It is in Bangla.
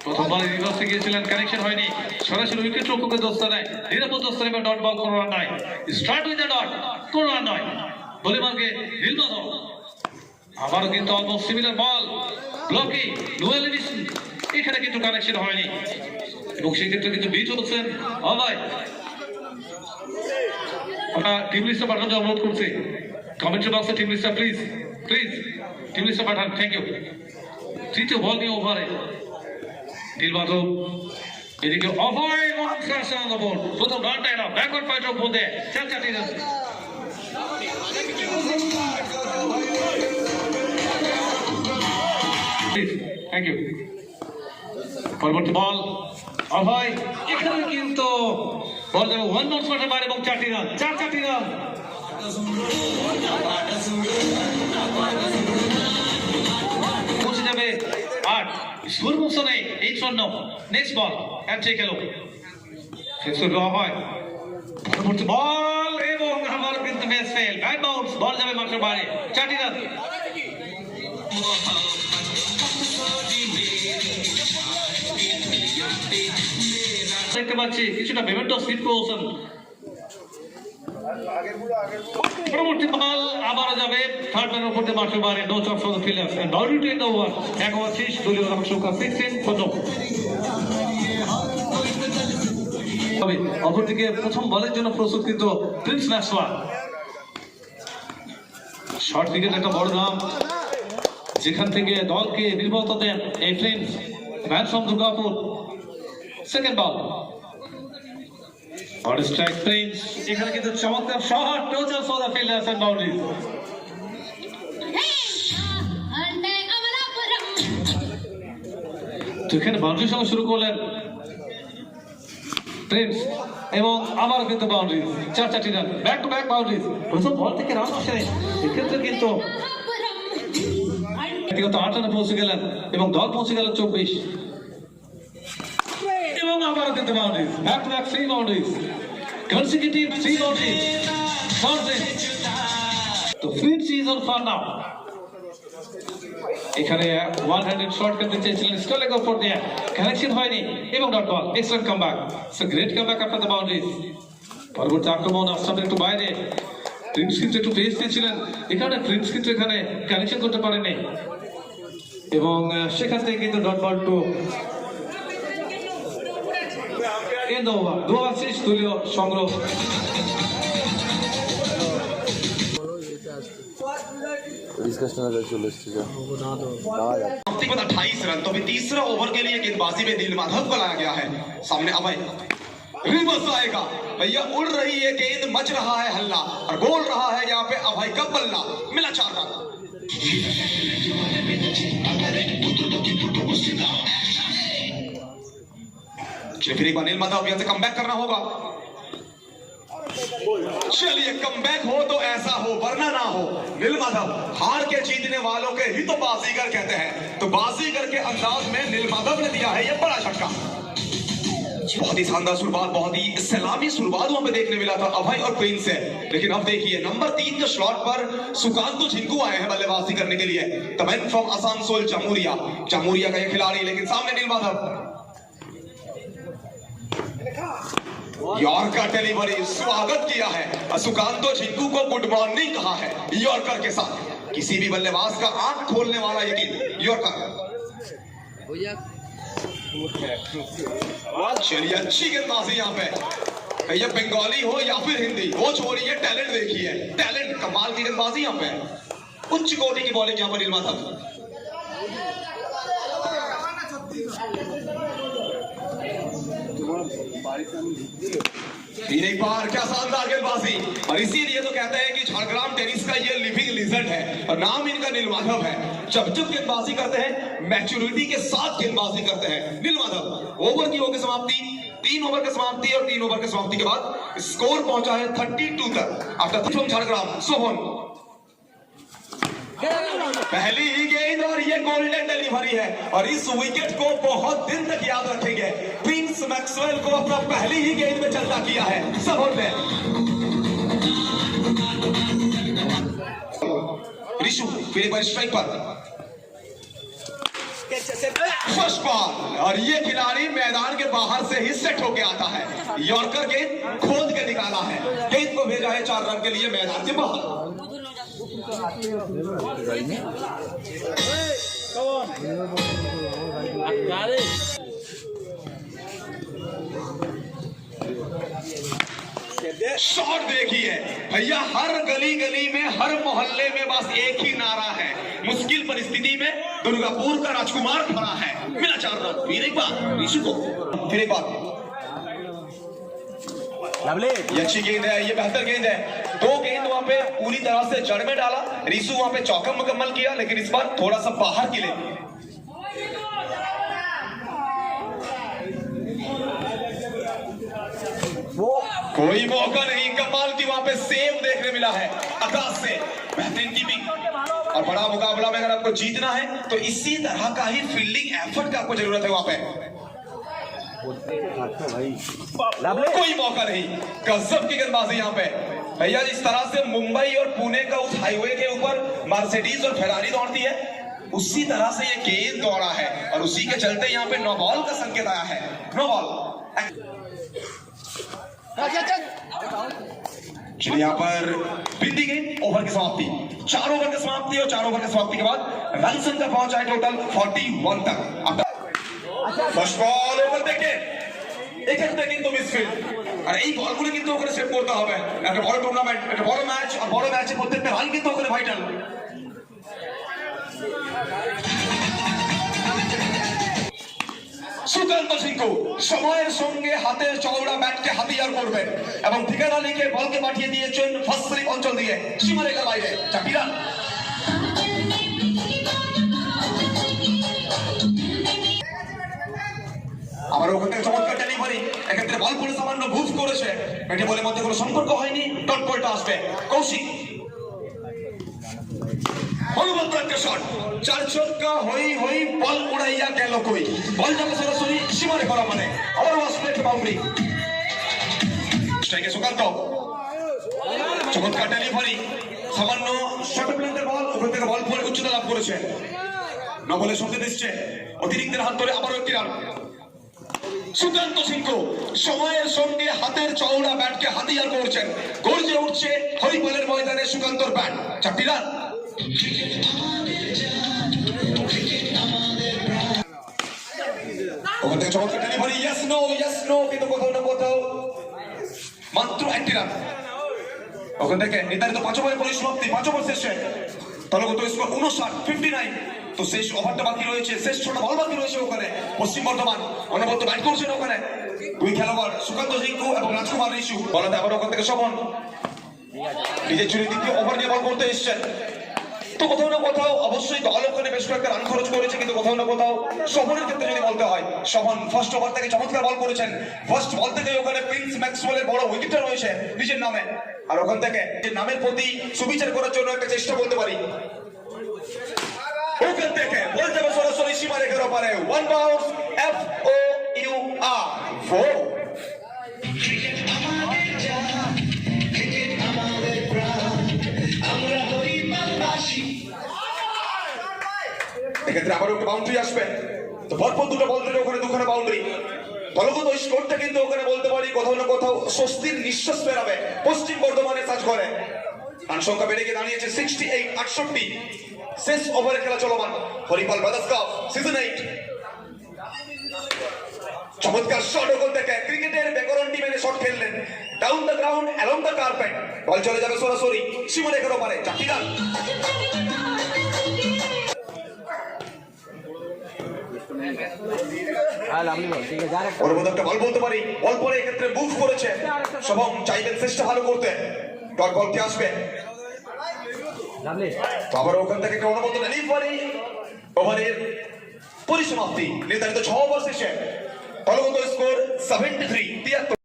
প্রথমবারে রিভার্সে গিয়েছিলেন, কানেকশন হয়নি, সরাসরি উইকেট রক্ষকের দোস্তা নেয়, নিরাপদ দোস্তা নেবে, ডট বল, কোনো রান নয়। স্টার্ট উইথ দ্য ডট, কোনো রান নয়। বলে মার্কে নীলমাধব, আবারও কিন্তু অলমোস্ট সিমিলার বল, ব্লকিং, নো এলিমিনেশন, এখানে কিন্তু কানেকশন হয়নি এবং সেক্ষেত্রে কিন্তু বিচ হোসেন অভয়। আমরা টিম লিস্টে পাঠানোর অনুরোধ করছি, কমেন্ট্রি বক্সে টিম লিস্টটা প্লিজ প্লিজ টিম লিস্টে পাঠান, থ্যাংক ইউ। তৃতীয় বল নিয়ে ওভারে নীলমাধব, এদিকে অভয় প্রথম রানটা এলাম, ব্যাকওয়ার্ড ফাইটার বল দেয়, চার চারটি রান। Thank you. পরবর্তী বল অভয়, এখানে কিন্তু বল যাবে ওয়ান বাউন্স মাঠের বাইরে এবং চারটি রান, চারটি রান। পৌঁছে যাবে 8 স্কোর মোশনে 8 রান। নেক্সট বল হ্যান্ডশেক খেলো, ফিক্সড ড্র হয়। পরবর্তী বল এবং আমার কিন্তু ম্যাচ ফেল, ব্যাট বাউন্স, বল যাবে মাঠের বাইরে, চারটি রান। দেখতে পাচ্ছি কিছুটা মেমেন্টো স্লিপ করছেন। পরবর্তী বল আবারও যাবে থার্ড ম্যানের উপর দিয়ে মাঠের বাইরে, no chance for the fielders and boundary to end the over. 1 over শেষ, দলীয় রান সংখ্যা 16 খতম। অপরদিকে প্রথম বলের জন্য প্রস্তুত কিন্তু প্রিন্স ম্যাক্সওয়েল, শর্ট উইকেট একটা বড় নাম, যেখান থেকে দলকে নির্ভরতা দেন এই Prince, man from Durgapur. Second ball, hot strike Prince, এখানে কিন্তু চমৎকার shot, no chance for the fielders and boundaries. তো এখানে বাউন্ডারির সঙ্গে শুরু করলেন প্রিন্স এবং আবার কিন্তু বাউন্ডারিজ, চারটি run, back to back boundaries. প্রথম বল থেকে রান আসে, এক্ষেত্রে কিন্তু ব্যক্তিগত 8 রানে পৌঁছে গেলেন এবং দল পৌঁছে গেল 24 এবং আবারও কিন্তু boundaries, back to back 3 boundaries, consecutive 3 boundaries. তো ফ্রিজ ইজ অন ফার নাও। এখানে ওয়ান হ্যান্ডেড শট করতে চেয়েছিলেন, স্টলেগ উপর দিয়ে কানেকশন হয়নি এবং dot ball, excellent comeback, it's a great comeback after the boundaries. পরবর্তী আক্রমণ আসলে একটু বাইরে, প্রিন্স কিন্তু একটু পেস দিয়েছিলেন, এখানে প্রিন্স কিন্তু এখানে কানেকশন করতে পারেনি এবং সেখান থেকে কিন্তু dot ball to end over. 2 over শেষ, দলীয় সংগ্রহ। हफ्ते बाद 28 रन, तो अभी तीसरा ओवर के लिए गेंदबाजी में नीलमाधव को लाया गया है। सामने अभय, रिवर्स आएगा भैया, उड़ रही है गेंद, मच रहा है हल्ला और बोल रहा है यहाँ पे अभय का बल्ला, मिला 4 रन। फिर एक बार नीलमाधव यहाँ से कमबैक करना होगा। चलिए कमबैक हो तो ऐसा हो, वरना ना हो। नीलमाधव हार के जीतने वालों के ही तो बाजीगर कहते हैं, तो बाजीगर के अंदाज में नीलमाधव ने दिया है ये बड़ा झटका। बहुत ही शानदार शुरुआत, बहुत ही सलामी शुरुआत वहां पे देखने मिला था अभय और प्रिंस से। लेकिन अब देखिए नंबर 3 के स्लॉट पर सुकांतो झिंकू आए हैं बल्लेबाजी करने के लिए, the man from Asansol Jamuria का ये खिलाड़ी। लेकिन सामने नीलमाधव, यॉर्कर डिलीवरी, स्वागत किया है सुकांतो झिंकू को, गुड मॉर्निंग कहा है यॉर्कर के साथ। किसी भी बल्लेबाज का आंख खोलने वाला यकीन यॉर्कर। चलिए अच्छी गेंदबाजी यहाँ पे, भैया बंगाली हो या फिर हिंदी, वो छोड़िए, टैलेंट देखिए, टैलेंट, कमाल की गेंदबाजी यहाँ पे, उच्च कोटि की बॉलिंग यहाँ पर नीलमाधव। एक बार क्या शानदार गेंदबाजी, और इसीलिए तो कहते हैं कि झारग्राम टेनिस का ये लिविंग लीजेंड है और नाम इनका नीलमाधव है। जब गेंदबाजी करते हैं मैच्योरिटी के साथ गेंदबाजी करते हैं नीलमाधव। ओवर की होगी समाप्ति, 3 ओवर की समाप्ति और 3 ओवर की समाप्ति के बाद स्कोर पहुंचा है 32 तक। आफ्टर झारग्राम सोहन, पहली ही गेंद और ये गोल्डन डिलीवरी है और इस विकेट को बहुत दिन तक याद रखेंगे। प्रिंस मैक्सवेल को अपना पहली ही गेंद में चलता किया है सबों ने। ऋषु फिर एक बार स्ट्राइक पर, फर्स्ट बॉल और ये खिलाड़ी मैदान के बाहर से ही सेट होके आता है। यॉर्कर गेंद खोद के निकाला है, गेंद को भेजा है 4 रन के लिए मैदान के बाहर। शॉट देखिए भैया, हर गली गली में, हर मोहल्ले में बस एक ही नारा है, मुश्किल परिस्थिति में दुर्गापुर का राजकुमार खड़ा है। मिला 4 रन, फिर एक बार ऋषि को, फिर एक बार। ये अच्छी गेंद है, ये बेहतर गेंद है। 2 गेंद वहां पे पूरी तरह से जड़ में डाला, ऋषु वहां पे चौका मुकम्मल किया, लेकिन इस बार थोड़ा सा बाहर की ले। कोई मौका नहीं, कमाल की वहां पे सेव देखने मिला है आकाश से, बेहतरीन कीपिंग। और बड़ा मुकाबला में अगर आपको जीतना है तो इसी तरह का ही फील्डिंग एफर्ट का आपको जरूरत है वहां पे। कोई मौका नहीं, गजब की गेंदबाजी यहाँ पे भैया। इस तरह से मुंबई और पुणे का उस हाईवे के ऊपर मर्सिडीज और फेरारी दौड़ती है, उसी तरह से ये गेंद दौड़ा है और उसी के चलते यहाँ पे नो बॉल का संकेत आया है। No ball. चलिए यहाँ पर बिंदी गेंद, ओवर की समाप्ति, 4 ओवर की समाप्ति और 4 ओवर की समाप्ति के बाद रन संख्या पहुंचा है टोटल 41 तक। फर्स्ट बॉल ओवर देखे এক্ষেত্রে কিন্তু মিসফিল্ড, আর এই বলগুলো কিন্তু ওখানে সেভ করতে হবে। একটা বড় টুর্নামেন্ট, একটা বড় ম্যাচ, আর বড় ম্যাচে প্রত্যেকটা রান কিন্তু ওখানে ভাইটাল। সুকান্ত সিংহ সময়ের সঙ্গে হাতের চওড়া ব্যাটকে হাতিয়ার করবেন এবং ঠিকানা লিখে বলকে পাঠিয়ে দিয়েছেন ফার্স্ট স্লিপ অঞ্চল দিয়ে সীমারেখার বাইরে। চাপিরা আবার ওখান থেকে চমৎকার ডেলিভারি, এক্ষেত্রে বল করে সামান্য মুভ করেছে, ব্যাটে বলের মধ্যে কোনো সম্পর্ক হয়নি, ডট বলটা আসবে। কৌশিক অনুবদ্ধ একটা শট, 4 ছক্কা হই হই, বল উড়াইয়া গেল কই, বল যাবে সরাসরি সীমারেখার মানে। আবার ওয়াসপ্লেট বাউন্ডারি, স্ট্রাইকে সুকান্ত, চমৎকার ডেলিভারি, সামান্য শর্ট প্লেন্টের বল, ওখান থেকে বল পরে উচ্চতা লাভ করেছে। নবলের সঙ্গে দিচ্ছে অতিরিক্তের হাত ধরে আবারও একটি রান। সুকান্ত সিংহ সময়ের সঙ্গে হাতের চওড়া ব্যাটকে হাতিয়ার করছেন, গর্জে উঠছে হরিপালের ময়দানে সুকান্তর ব্যাট। 4টি রান। ওখান থেকে চমৎকার ডেলিভারি, ইয়েস নো, কিন্তু কোথাও না কোথাও মাত্র 1টি রান। ওখান থেকে নির্ধারিত 5 ওভারের পরিসমাপ্তি, 5 ওভার শেষে দলগত স্কোর 59 তো শেষ ওভারটা বাকি রয়েছে, শেষ 6টা বল বাকি রয়েছে। ওখানে পশ্চিম বর্ধমান অনবদ্য ব্যাট করছেন, ওখানে 2 খেলোয়াড় সুকান্ত সিংহ এবং রাজকুমার ঋষু। বলাতে আবার ওখান থেকে শোভন নিজের চুরি দ্বিতীয় ওভার নিয়ে বল করতে এসছেন। তো কোথাও না কোথাও অবশ্যই দল ওখানে বেশ কয়েকটা রান খরচ করেছে, কিন্তু কোথাও না কোথাও শোভনের ক্ষেত্রে যদি বলতে হয়, শোভন ফার্স্ট ওভার থেকে চমৎকার বল করেছেন। ফার্স্ট বল থেকে ওখানে প্রিন্স ম্যাক্সওয়েলের বড় উইকেটটা রয়েছে নিজের নামে, আর ওখান থেকে নামের প্রতি সুবিচার করার জন্য একটা চেষ্টা বলতে পারি। ওখান থেকে বল যাবে সরাসরি সীমারেখার ওপারে, 1 বাউন্স, FOUR 4। এক্ষেত্রে আবার একটা বাউন্ডারি আসবে, তো পরপর 2টা বল ধরে ওখানে 2খানা বাউন্ডারি। দলগত স্কোরটা কিন্তু ওখানে বলতে পারি কোথাও না কোথাও স্বস্তির নিঃশ্বাস বেরাবে পশ্চিম বর্ধমানের সাজ করে। রান সংখ্যা বেড়ে গিয়ে দাঁড়িয়েছে 68-68। শেষ ওভারে খেলা চলমান। Haripal brothers cup season 8। চমৎকার শট ওখান থেকে, ক্রিকেটের ব্যাকরণটি মেনে শট খেললেন, down the ground along the carpet, ball চলে যাবে সরাসরি সীমারেখার ওপারে। 4টি রান। ওর মধ্যে একটা বল বলতে পারি, বল পরে এক্ষেত্রে মুভ করেছে শুভম, চাইবেন চেষ্টা ভালো করতে, ডট বলটি আসবে। তো আবার ওখান থেকে একটা অনুমোদন ডেলিভারি, ওভারের পরিসমাপ্তি, নির্ধারিত 6 ওভার শেষে দলগত স্কোর 73।